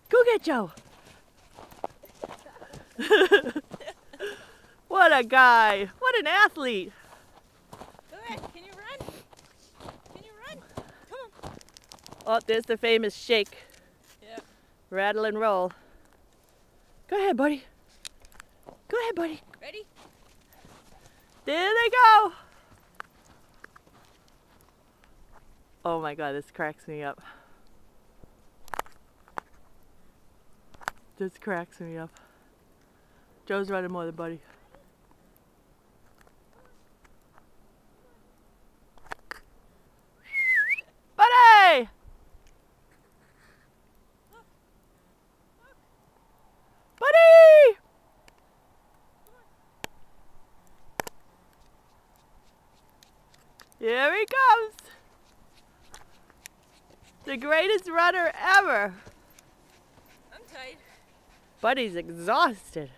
Go get Joe. What a guy. What an athlete. Go ahead. Can you run? Can you run? Come on. Oh, there's the famous shake. Yeah. Rattle and roll. Go ahead, buddy. Go ahead, buddy. Ready? There they go. Oh my God, this cracks me up. This cracks me up. Joe's running more than Buddy. Buddy! Buddy! Here he comes. The greatest runner ever. I'm tired. Buddy's exhausted.